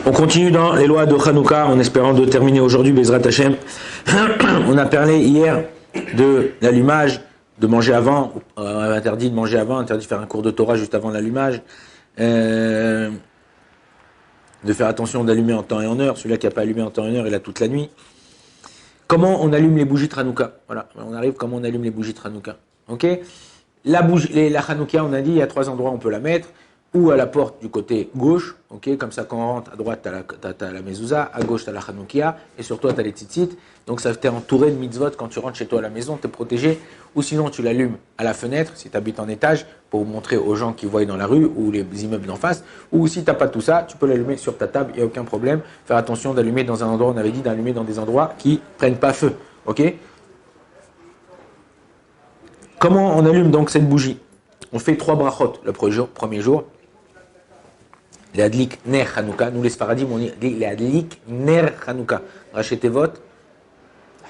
On continue dans les lois de Hanouka en espérant de terminer aujourd'hui Bezrat Hashem. On a parlé hier de l'allumage, de manger avant, interdit de manger avant, interdit de faire un cours de Torah juste avant l'allumage, de faire attention d'allumer en temps et en heure. Celui-là qui n'a pas allumé en temps et en heure, il a toute la nuit. Comment on allume les bougies de Hanouka? Voilà, on arrive comment on allume les bougies de Hanouka. Ok? La Hanouka, on a dit, il y a 3 endroits où on peut la mettre. Ou à la porte du côté gauche, ok, comme ça quand on rentre à droite t'as la mezouza, à gauche t'as la chanoukia, et sur toi t'as les tzitzit, donc ça t'es entouré de mitzvot quand tu rentres chez toi à la maison, t'es protégé, ou sinon tu l'allumes à la fenêtre si tu habites en étage pour montrer aux gens qui voient dans la rue ou les immeubles d'en face, ou si t'as pas tout ça, tu peux l'allumer sur ta table, il n'y a aucun problème, faire attention d'allumer dans un endroit, on avait dit d'allumer dans des endroits qui prennent pas feu, ok. Comment on allume donc cette bougie? On fait 3 brachot le premier jour. Les adlik ner Hanouka, nous les Sfaradim on dit les adlik ner Hanouka. Rachetez votre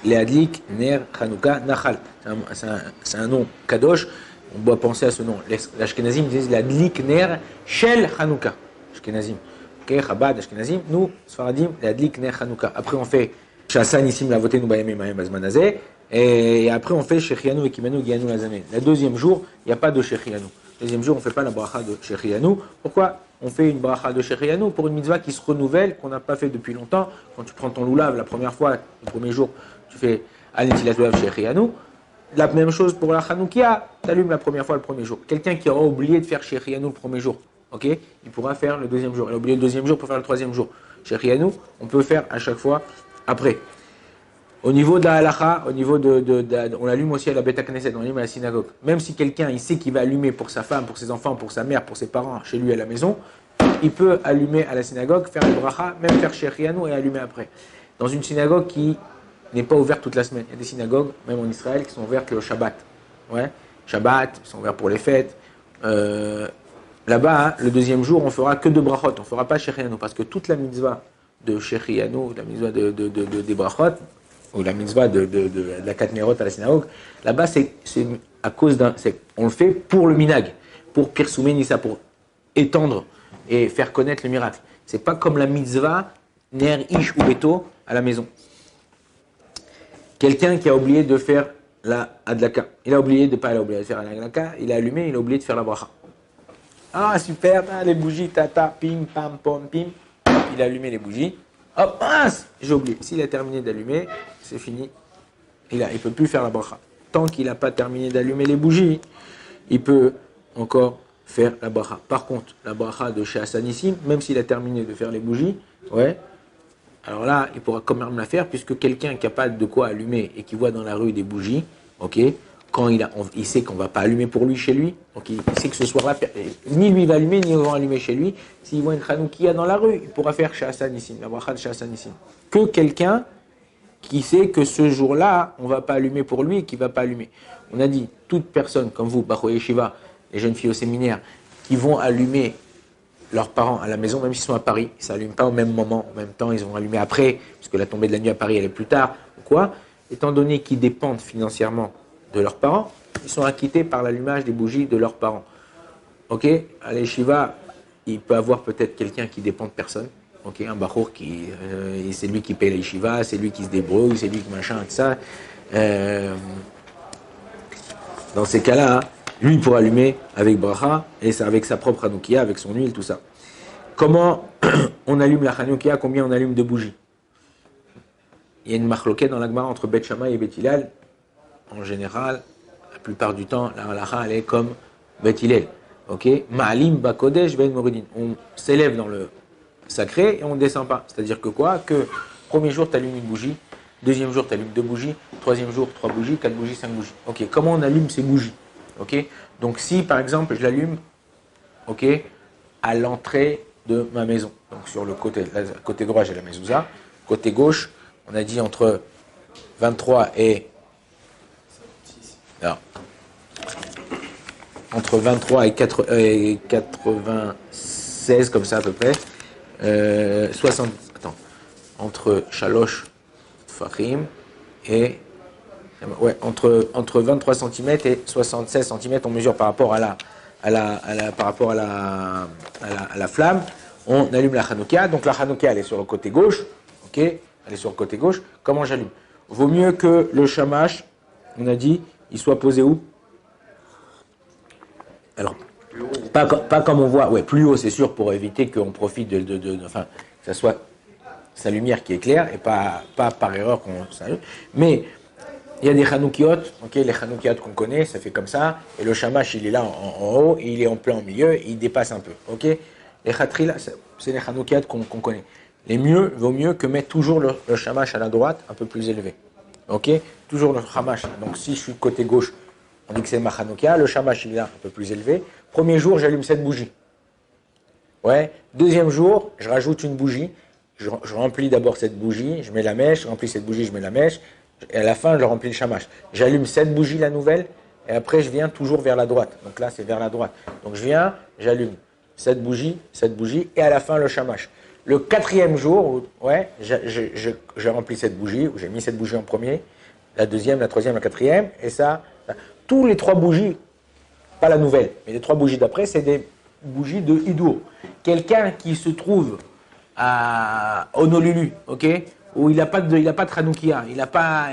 les adlik ner Hanouka Nachal. C'est un nom kadosh. On doit penser à ce nom. Les Ashkenazim disent les adlik ner shel Hanouka. Ashkenazim. Ok, Chabad, Ashkenazim. Nous Sfaradim les adlik ner Hanouka. Après on fait Shassan Nissim la voté nous bayame mahem bazmanazé. Et après on fait Shechianu et Kimanu Gianu Lazamé. Le deuxième jour il n'y a pas de Shechianu. Le deuxième jour on ne fait pas la bracha de Shechianu. Pourquoi? On fait une bracha de Shechianu pour une mitzvah qui se renouvelle, qu'on n'a pas fait depuis longtemps. Quand tu prends ton loulav la première fois, le premier jour, tu fais Anetilat Loulav Shechianu. La même chose pour la Hanoukia, tu allumes la première fois le premier jour. Quelqu'un qui aura oublié de faire Shechianu le premier jour, ok, il pourra faire le deuxième jour. Il a oublié le deuxième jour pour faire le troisième jour. Shechianu, on peut faire à chaque fois après. Au niveau de la halacha, on allume aussi à la Beta Knesset, on allume à la synagogue. Même si quelqu'un il sait qu'il va allumer pour sa femme, pour ses enfants, pour sa mère, pour ses parents, chez lui à la maison, il peut allumer à la synagogue, faire le bracha, même faire Shechianu et allumer après. Dans une synagogue qui n'est pas ouverte toute la semaine. Il y a des synagogues, même en Israël, qui sont ouvertes le Shabbat. Ouais, Shabbat, ils sont ouverts pour les fêtes. Là-bas, le deuxième jour, on fera que de brachot, on ne fera pas Shechianu, parce que toute la mitzvah de Shechianu, la mitzvah des brachot, ou la mitzvah de la Katnerot à la synagogue, là-bas, c'est à cause on le fait pour le minag, pour Pirsoumen Nissa, pour étendre et faire connaître le miracle. C'est pas comme la mitzvah Ner Ish ou Beto à la maison. Quelqu'un qui a oublié de faire la Adlaka, il a oublié de faire la Adlaka, il a allumé, il a oublié de faire la bracha. Ah super, les bougies, tata, pim, pam, pom, pim, il a allumé les bougies. Hop, mince, j'ai oublié. S'il a terminé d'allumer, c'est fini. Il ne peut plus faire la bracha. Tant qu'il n'a pas terminé d'allumer les bougies, il peut encore faire la bracha. Par contre, la bracha de Shassan Nissim, même s'il a terminé de faire les bougies, ouais, alors là, il pourra quand même la faire, puisque quelqu'un qui n'a pas de quoi allumer et qui voit dans la rue des bougies, ok, quand il sait qu'on ne va pas allumer pour lui chez lui, donc il sait que ce soir-là, ni lui va allumer, ni ils vont allumer chez lui. S'il voit une Hanoukia dans la rue, il pourra faire Shassan Nissim, la bracha de Shassan Nissim. Que quelqu'un qui sait que ce jour-là, on ne va pas allumer pour lui et qui ne va pas allumer. On a dit, toute personne comme vous, Bachou Yeshiva, les jeunes filles au séminaire, qui vont allumer leurs parents à la maison, même s'ils sont à Paris, ils ne s'allument pas au même moment, en même temps, ils vont allumer après, puisque la tombée de la nuit à Paris, elle est plus tard, ou quoi. Étant donné qu'ils dépendent financièrement de leurs parents, ils sont acquittés par l'allumage des bougies de leurs parents. Ok, à l'Yeshiva, il peut avoir peut-être quelqu'un qui dépend de personne. Ok, un bachour qui, c'est lui qui paye l'Yeshiva, c'est lui qui se débrouille, c'est lui qui machin, tout ça. Dans ces cas-là, lui il pourra allumer avec bracha et c'est avec sa propre Hanoukia, avec son huile, tout ça. Comment on allume la Hanoukia? Combien on allume de bougies? Il y a une marloquette dans la Gemara entre Beth Shammai et Beth Hillel. En général, la plupart du temps, la halacha, elle est comme Beth Hillel. Ok, Ma'alim Bakodesh Ben Moridin. On s'élève dans le sacré et on ne descend pas. C'est-à-dire que quoi? Que premier jour, tu allumes une bougie, deuxième jour, tu allumes 2 bougies, troisième jour, 3 bougies, 4 bougies, 5 bougies. Ok, comment on allume ces bougies? Ok, donc si par exemple, je l'allume, ok, à l'entrée de ma maison. Donc sur le côté droit, j'ai la mezouza. Côté gauche, on a dit entre 23 et alors, entre 23 et 96, comme ça à peu près, 60, entre Shalosh Fahim et ouais, entre 23 cm et 76 cm, on mesure par rapport à la flamme, on allume la Hanouka. Donc la Hanouka, elle est sur le côté gauche. Ok, elle est sur le côté gauche. Comment j'allume? Vaut mieux que le shamash, on a dit, il soit posé où? Alors, pas comme on voit, ouais, plus haut, c'est sûr, pour éviter qu'on profite enfin, que ça soit sa lumière qui éclaire et pas par erreur qu'on s'allume. Mais il y a des Hanoukiot, ok, les Hanoukiot qu'on connaît, ça fait comme ça, et le shamash, il est là en haut, et il est en plein au milieu, et il dépasse un peu, ok. Les Khatri, là, c'est les Hanoukiot qu'on connaît. Vaut mieux que mettre toujours le shamash à la droite, un peu plus élevé, ok. Toujours le shamash. Donc si je suis côté gauche, on dit que c'est ma Hanouka, le shamash, il est là, un peu plus élevé. Premier jour, j'allume cette bougie. Ouais. Deuxième jour, je rajoute une bougie. Je remplis d'abord cette bougie, je mets la mèche, je remplis cette bougie, je mets la mèche. Et à la fin, je remplis le shamash. J'allume cette bougie, la nouvelle, et après, je viens toujours vers la droite. Donc là, c'est vers la droite. Donc je viens, j'allume cette bougie, et à la fin, le shamash. Le quatrième jour, ouais, je remplis cette bougie, ou j'ai mis cette bougie en premier, la deuxième, la troisième, la quatrième, et ça, tous les trois bougies, pas la nouvelle, mais les trois bougies d'après, c'est des bougies de Hidour. Quelqu'un qui se trouve à Honolulu, ok, où il n'a pas de Hanoukia,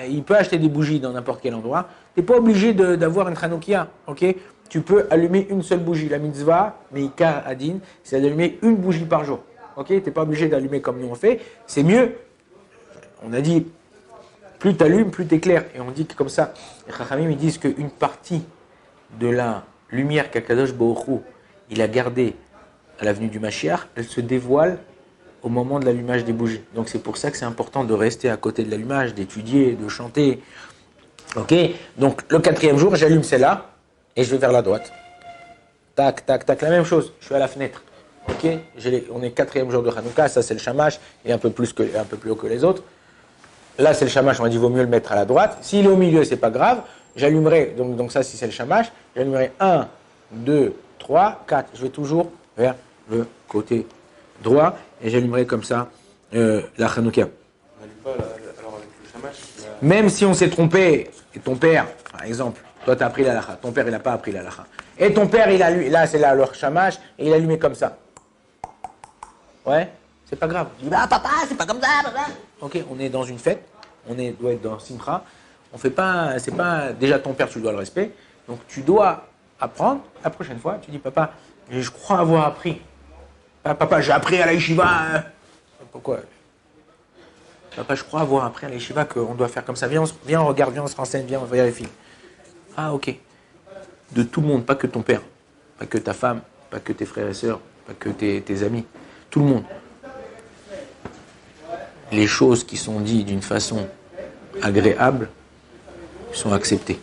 il peut acheter des bougies dans n'importe quel endroit. Tu n'es pas obligé d'avoir une Hanoukia, ok. Tu peux allumer une seule bougie. La mitzvah, Meika Adin, c'est d'allumer une bougie par jour, ok. Tu n'es pas obligé d'allumer comme nous on fait. C'est mieux. On a dit, plus tu allumes, plus tu éclaires. Et on dit que comme ça, les Chachamim ils disent qu'une partie de la lumière qu'Akadosh Baruch Hu, il a gardée à l'avenue du Mashiach, elle se dévoile au moment de l'allumage des bougies. Donc c'est pour ça que c'est important de rester à côté de l'allumage, d'étudier, de chanter. Ok. Donc le quatrième jour, j'allume celle-là et je vais vers la droite. Tac, tac, tac, la même chose. Je suis à la fenêtre. Ok. On est quatrième jour de Hanouka, ça c'est le shamash, et un peu plus haut que les autres. Là c'est le shamash, on a dit vaut mieux le mettre à la droite. S'il est au milieu, c'est pas grave. J'allumerai, donc ça si c'est le shamash, j'allumerai 1, 2, 3, 4. Je vais toujours vers le côté droit et j'allumerai comme ça la Hanouka. On n'allume pas alors avec le shamash. Même si on s'est trompé, et ton père, par exemple, toi tu as appris la lacha, ton père il n'a pas appris la lacha. Et ton père, là c'est là le shamash, et il a allumé comme ça. Ouais, c'est pas grave. Il dit, bah papa, c'est pas comme ça, papa. Ok, on est dans une fête, doit être dans Simcha. On fait pas, c'est pas, déjà ton père tu dois le respect, donc tu dois apprendre, la prochaine fois, tu dis papa, je crois avoir appris. Ah, papa, j'ai appris à la yeshiva. Pourquoi? Papa, je crois avoir appris à la yeshiva qu'on doit faire comme ça. Viens, on regarde, viens, on se renseigne, viens, on vérifie. Ah, ok. De tout le monde, pas que ton père, pas que ta femme, pas que tes frères et sœurs, pas que tes amis, tout le monde. Les choses qui sont dites d'une façon agréable sont acceptées.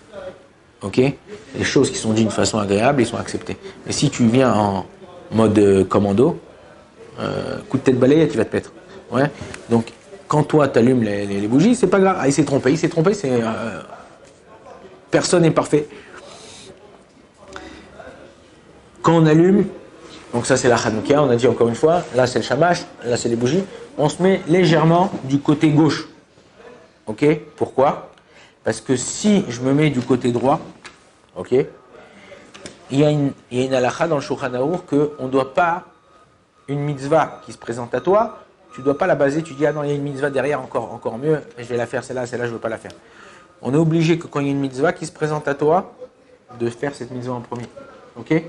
Ok? Les choses qui sont dites d'une façon agréable, ils sont acceptées. Mais si tu viens en mode commando, coup de tête balayette, tu vas te mettre. Ouais. Donc, quand toi, tu allumes les bougies, c'est pas grave. Ah, il s'est trompé, c'est... personne n'est parfait. Quand on allume, donc ça c'est la Hanouka, on a dit encore une fois, là c'est le shamash, là c'est les bougies, on se met légèrement du côté gauche. Ok? Pourquoi? Parce que si je me mets du côté droit, ok, il y a une halakha dans le Shulchan Arour qu'on ne doit pas, une mitzvah qui se présente à toi, tu ne dois pas la baser, tu dis ah non il y a une mitzvah derrière encore mieux, et je vais la faire celle-là je ne veux pas la faire. On est obligé que quand il y a une mitzvah qui se présente à toi, de faire cette mitzvah en premier. Ok?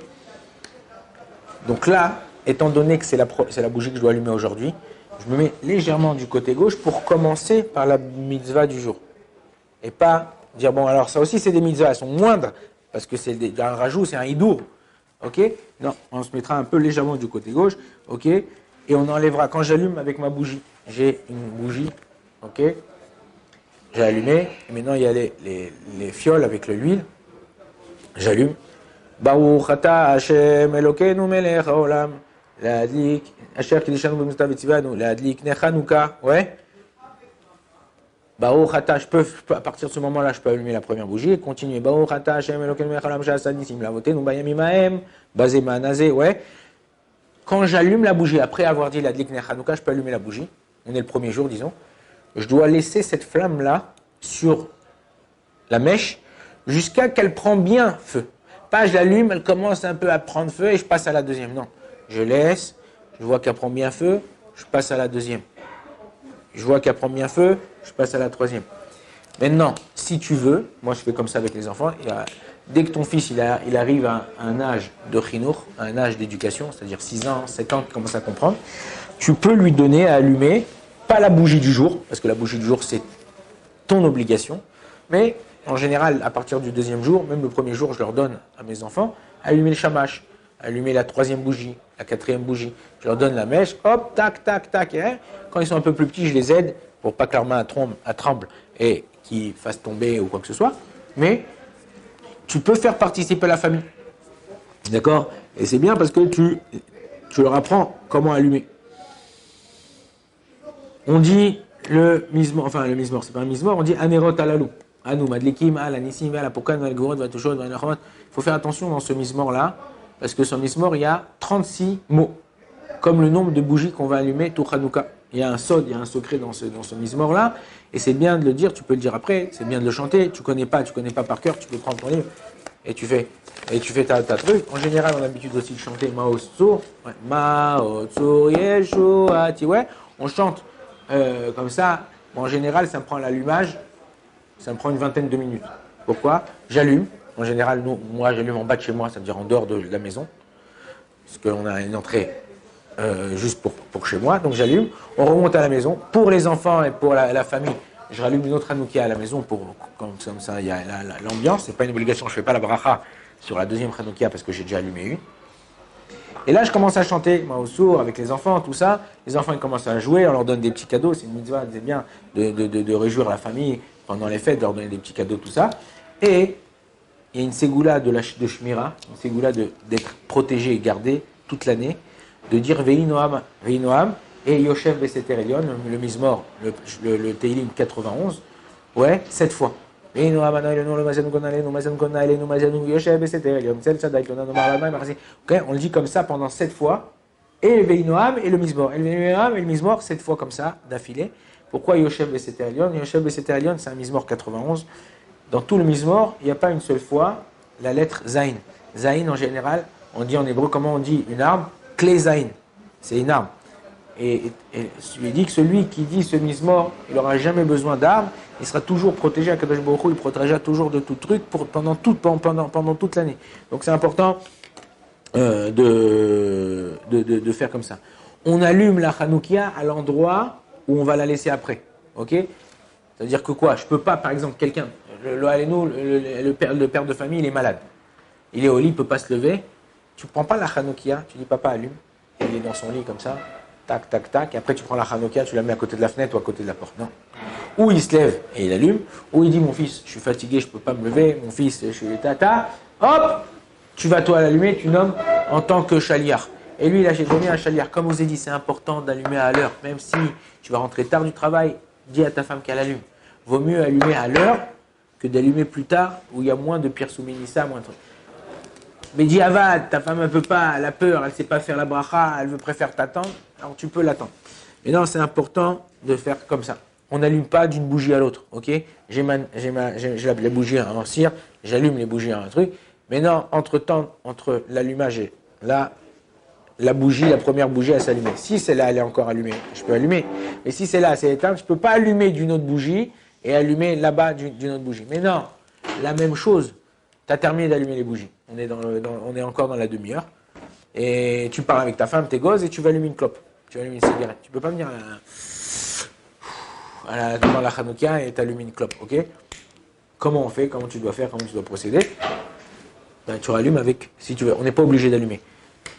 Donc là, étant donné que c'est la bougie que je dois allumer aujourd'hui, je me mets légèrement du côté gauche pour commencer par la mitzvah du jour. Et pas dire, bon alors ça aussi c'est des mitzvahs, elles sont moindres, parce que c'est un rajout, c'est un hidour. Ok? Non, on se mettra un peu légèrement du côté gauche, ok? Et on enlèvera, quand j'allume avec ma bougie, j'ai une bougie, ok? J'ai allumé, et maintenant il y a les fioles avec l'huile, j'allume. Baruch ata Hashem Elokeinu melech haolam להדליק, אשר קידשנו במזוודה וציוונו, להדליק נר חנוכה, ouais. Baruch ata, à partir de ce moment-là, je peux allumer la première bougie et continuer. Baruch ata Hashem Elokeinu melech haolam she'asa nisim lavotenu bayamim hahem, basé ma'anazé, ouais. Quand j'allume la bougie, après avoir dit l'adlik ner Hanouka, je peux allumer la bougie. On est le premier jour, disons. Je dois laisser cette flamme-là sur la mèche jusqu'à qu'elle prend bien feu. Pas je l'allume, elle commence un peu à prendre feu et je passe à la deuxième. Non, je laisse je vois qu'elle prend bien feu, je passe à la deuxième. Je vois qu'elle prend bien feu, je passe à la troisième. Maintenant, si tu veux, moi je fais comme ça avec les enfants, dès que ton fils il arrive à un âge de chinour, à un âge d'éducation, c'est-à-dire 6 ans, 7 ans, qu'il commence à comprendre, tu peux lui donner à allumer, pas la bougie du jour, parce que la bougie du jour c'est ton obligation, mais en général, à partir du deuxième jour, même le premier jour, je leur donne à mes enfants, allumer le shamash, allumer la troisième bougie, la quatrième bougie. Je leur donne la mèche, hop, tac, tac, tac. Et quand ils sont un peu plus petits, je les aide pour pas que leur main tremble et qu'ils fassent tomber ou quoi que ce soit. Mais tu peux faire participer la famille. D'accord? Et c'est bien parce que tu leur apprends comment allumer. On dit le mismor, c'est pas un mismor, on dit anerot alalou. Anou, madlikim, al, anissim, al, apokan, al, gorod, vatushod, al, il faut faire attention dans ce mismor-là, parce que sur mismor, il y a 36 mots, comme le nombre de bougies qu'on va allumer tout Hanouka. Il y a un sod, il y a un secret dans ce mismor-là, et c'est bien de le dire, tu peux le dire après, c'est bien de le chanter, tu connais pas par cœur, tu peux prendre ton livre, et tu fais ta truc. En général, on a l'habitude aussi de chanter Maotsur, Maotsur, Yeshuati, ouais, on chante comme ça. Bon, en général, ça me prend l'allumage, ça me prend une vingtaine de minutes. Pourquoi? J'allume. En général, moi, j'allume en bas de chez moi, c'est-à-dire en dehors de la maison, parce qu'on a une entrée juste pour chez moi. Donc j'allume, on remonte à la maison. Pour les enfants et pour la famille, je rallume une autre Hanoukia à la maison, comme ça, il y a l'ambiance. Ce n'est pas une obligation, je ne fais pas la bracha sur la deuxième Hanoukia parce que j'ai déjà allumé une. Et là, je commence à chanter Maoussour avec les enfants, tout ça. Les enfants, ils commencent à jouer, on leur donne des petits cadeaux. C'est une mitzvah, c'est bien de réjouir la famille pendant les fêtes, de leur donner des petits cadeaux, tout ça. Et il y a une ségoula de Shmira, une ségoula d'être protégé et gardé toute l'année, de dire Vehi Noam, et Yoshev Beseter Elion, le Mizmor, le Teilim 91, ouais, 7 fois. Okay, on le dit comme ça pendant 7 fois. Et le Veinoam et le Mizmor. Et le Veinoam et le Mizmor 7 fois comme ça, d'affilée. Pourquoi Yoshev Beseter Elion? Yoshev Beseter Elion, c'est un Mizmor 91. Dans tout le Mizmor, il n'y a pas une seule fois la lettre Zain. Zain, en général, on dit en hébreu, comment on dit une arme? Clé Zain. C'est une arme. Et il dit que celui qui dit ce Mizmor, il n'aura jamais besoin d'armes, il sera toujours protégé à Kadosh Baruch Hu, il protégera toujours de tout truc pendant toute l'année. Donc c'est important de faire comme ça. On allume la Hanoukia à l'endroit où on va la laisser après. Ok? C'est-à-dire que quoi? Je peux pas, par exemple, quelqu'un, le père de famille, il est malade. Il est au lit, il ne peut pas se lever. Tu ne prends pas la Hanoukia, tu dis papa allume, et il est dans son lit comme ça. Tac, tac, tac, et après tu prends la Hanoukia, tu la mets à côté de la fenêtre ou à côté de la porte. Non. Ou il se lève et il allume, ou il dit mon fils, je suis fatigué, je ne peux pas me lever, mon fils, je suis tata. Hop, tu vas toi l'allumer, tu nommes en tant que chaliar. Et lui, il a donné un chaliar. Comme je vous ai dit, c'est important d'allumer à l'heure, même si tu vas rentrer tard du travail, dis à ta femme qu'elle allume. Vaut mieux allumer à l'heure que d'allumer plus tard, où il y a moins de pierre souminissa, moins de trucs. Mais dis Avad, ta femme ne peut pas, elle a peur, elle ne sait pas faire la bracha, elle préfère t'attendre, alors tu peux l'attendre. Mais non, c'est important de faire comme ça. On n'allume pas d'une bougie à l'autre, ok? J'ai la bougie en cire, j'allume les bougies en un truc. Mais non, entre l'allumage et là, la première bougie, elle s'allume. Si celle-là, elle est encore allumée, je peux allumer. Mais si celle-là, c'est éteinte, je ne peux pas allumer d'une autre bougie et allumer là-bas d'une autre bougie. Mais non, la même chose. Tu as terminé d'allumer les bougies. On est encore dans la demi-heure. Et tu parles avec ta femme, tes gosses, et tu vas allumer une clope. Tu vas allumer une cigarette. Tu ne peux pas venir devant la Hanoukia et t'allumer une clope. Ok? Comment on fait? Comment tu dois faire? Comment tu dois procéder? Ben, tu rallumes avec, si tu veux. On n'est pas obligé d'allumer.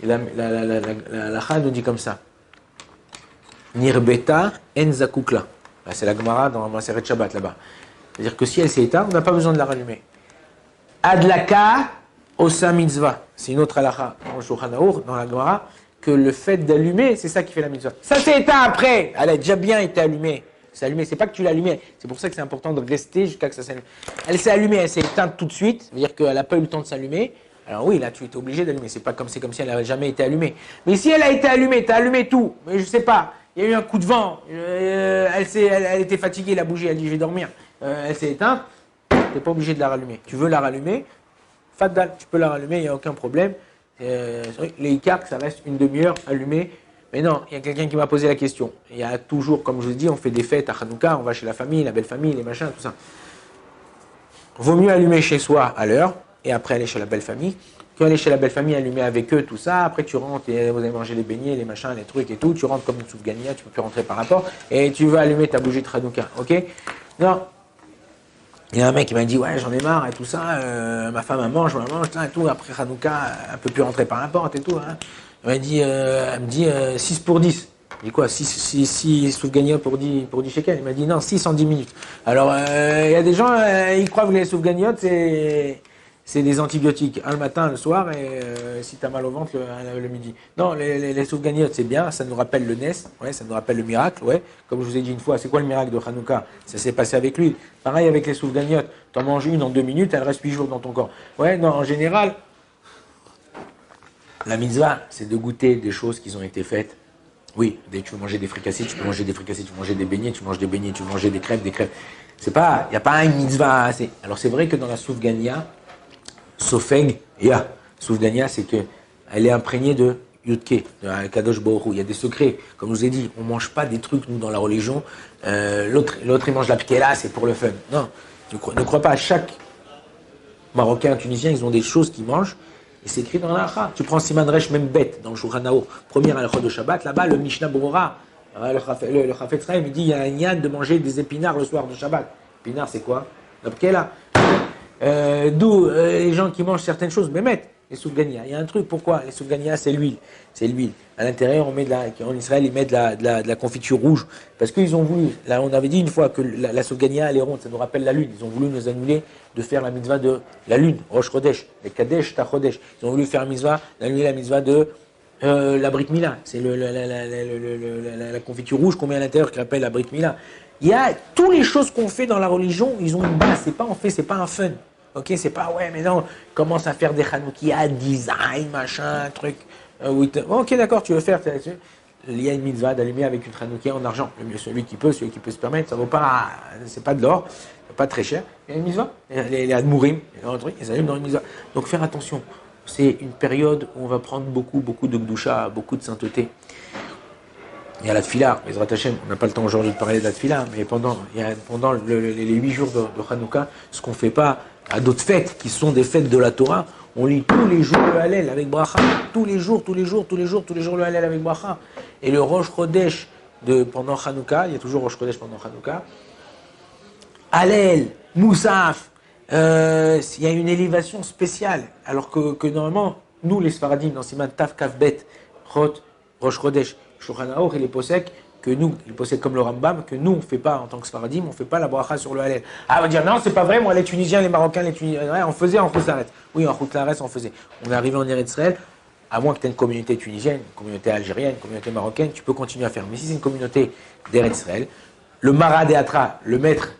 La Chane nous dit comme ça. Nirbeta en zakukla. C'est la Gemara dans la série de Shabbat là-bas. C'est-à-dire que si elle s'est éteinte, on n'a pas besoin de la rallumer. Adlaka osa mitzvah. C'est une autre halakha dans le Shulchan Aruch, dans la Gemara, que le fait d'allumer, c'est ça qui fait la mitzvah. Ça s'est éteint après. Elle a déjà bien été allumée. C'est allumé. C'est pas que tu l'as allumée. C'est pour ça que c'est important de rester jusqu'à que ça s'allume. Elle s'est allumée, elle s'est éteinte tout de suite. C'est-à-dire qu'elle n'a pas eu le temps de s'allumer. Alors oui, là, tu es obligé d'allumer. C'est comme si elle n'avait jamais été allumée. Mais si elle a été allumée, tu as allumé tout. Mais je sais pas. Il y a eu un coup de vent. Elle était fatiguée, la bougie. Elle dit, je vais dormir. Elle s'est éteinte. Tu n'es pas obligé de la rallumer. Tu veux la rallumer? Faddal, tu peux la rallumer, il n'y a aucun problème. Les Icar, ça reste une demi-heure allumée, Mais non, il y a quelqu'un qui m'a posé la question. Il y a toujours, comme je vous dis, on fait des fêtes à Hanouka, on va chez la famille, la belle famille, les machins, tout ça. Vaut mieux allumer chez soi à l'heure et après aller chez la belle famille. Tu vas aller chez la belle famille, allumer avec eux, tout ça. Après, tu rentres et vous allez manger les beignets, les machins, les trucs et tout. Tu rentres comme une soupe gagna, tu peux plus rentrer par la porte. Et tu vas allumer ta bougie de Hanouka, ok? Non. Il y a un mec qui m'a dit, ouais, j'en ai marre et tout ça. Ma femme, elle mange, et tout. Après Hanouka, elle peut plus rentrer par la porte et tout. Hein. Elle me dit 6 pour 10. Je dis quoi, 6 soupe gagna pour 10 shekels? Il m'a dit non, 6 en 10 minutes. Alors, il y a des gens, ils croient que les soupe gagnottes, c'est des antibiotiques, un le matin, un le soir, et si tu as mal au ventre, le midi. Non, les soupe gagnottes, c'est bien, ça nous rappelle le Ness, ouais, ça nous rappelle le miracle, ouais. Comme je vous ai dit une fois, c'est quoi le miracle de Hanouka? Ça s'est passé avec lui. Pareil avec les soupe gagnottes, tu en manges une en 2 minutes, elle reste 8 jours dans ton corps. Ouais, non, en général, la mitzvah, c'est de goûter des choses qui ont été faites. Oui, tu veux manger des fricassés, tu peux manger des fricassés, tu peux manger des beignets, tu manges des beignets, tu veux manger des crêpes, C'est pas, il n'y a pas une mitzvah. Alors c'est vrai que dans la soufgania, Sofeg, Soufgania, c'est qu'elle est imprégnée de Yudke, de Kadosh Baruch Hu. Il y a des secrets. Comme je vous ai dit, on ne mange pas des trucs, nous, dans la religion. L'autre, il mange la piquela, c'est pour le fun. Non, ne crois pas. Chaque Marocain, Tunisien, ils ont des choses qu'ils mangent. Et c'est écrit dans l'Alakha. Tu prends Siman Resh, même bête, dans le Shulchan Aruch, première Alakha de Shabbat, là-bas, le Mishnah Borora, le Chafetz Chaim, il dit il y a un yann de manger des épinards le soir de Shabbat. Épinards, c'est quoi? La piquela. D'où les gens qui mangent certaines choses, Bémet, les soufgania. Il y a un truc, pourquoi? Les soufgania, c'est l'huile. C'est l'huile. À l'intérieur, en Israël, ils mettent de la confiture rouge. Parce qu'ils ont voulu, là, on avait dit une fois que la soufgania, elle est ronde, ça nous rappelle la lune. Ils ont voulu nous annuler de faire la mitzvah de la lune, Rosh Chodesh, les Kadesh, Tachodesh. Ils ont voulu faire d'annuler la mitzvah de la Brit Mila. C'est la confiture rouge qu'on met à l'intérieur qui rappelle la Brit Mila. Il y a toutes les choses qu'on fait dans la religion, ils ont une base. C'est pas un fun. Ok, c'est pas ouais, mais non, commence à faire des Hanoukia, design, machin, truc. Ok, d'accord, tu veux faire. Il y a une mitzvah d'allumer avec une Hanoukia en argent. Celui qui peut se permettre, ça vaut pas, c'est pas de l'or, pas très cher. Il y a une mitzvah. Les Admourim, ils allument dans une mitzvah. Donc faire attention. C'est une période où on va prendre beaucoup de Gdusha, beaucoup de sainteté. Il y a la tfila, les Hashem, on n'a pas le temps aujourd'hui de parler de la tfila, mais pendant les 8 jours de Hanouka, ce qu'on ne fait pas à d'autres fêtes, qui sont des fêtes de la Torah, on lit tous les jours le Hallel avec Bracha, tous les jours le Hallel avec Bracha. Et le Rosh Chodesh pendant Hanouka, il y a toujours Rosh Chodesh pendant Hanouka, Hallel, Moussaf, il y a une élévation spéciale, alors que normalement, nous les Sfaradim, dans Siman Tav Kav Bet, Rosh Chodesh, Shulchan Aruch, il est possèque que nous, il possède comme le Rambam, que nous on ne fait pas en tant que Sfaradim, on ne fait pas la bracha sur le Hallel. Ah, on va dire non, c'est pas vrai, moi les Tunisiens, les Marocains, les Tunisiens, ouais, on faisait en Khoutlaret. Oui, en Khoutlaret, on faisait. On est arrivé en Eretz Israël, à moins que tu aies une communauté tunisienne, une communauté algérienne, une communauté marocaine, tu peux continuer à faire. Mais si c'est une communauté d'Eretz Israël, le Mara Deatra, le maître,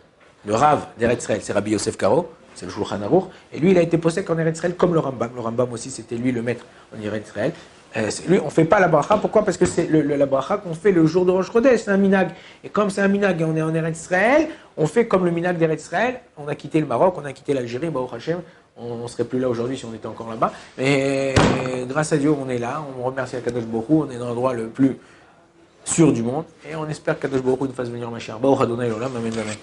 le Rav d'Eretz Israël, c'est Rabbi Yosef Karo, c'est le Shulchan Aruch, et lui il a été possèque en Eretz Israël comme le Rambam. Le Rambam aussi, c'était lui le maître en Eretz Israël. Lui, on ne fait pas la bracha. Pourquoi? Parce que c'est la bracha qu'on fait le jour de Rosh Chodesh, c'est un minag. Et comme c'est un minag et on est en Eretz Israël, on fait comme le minag d'Eretz Israël. On a quitté le Maroc, on a quitté l'Algérie, Baruch Hashem. On ne serait plus là aujourd'hui si on était encore là-bas. Mais grâce à Dieu, on est là. On remercie Kadosh Baruch Hu. On est dans l'endroit le plus sûr du monde. Et on espère que Kadosh Baruch Hu nous fasse venir Mashiach. Baruch Adonai Olam, amen, amen.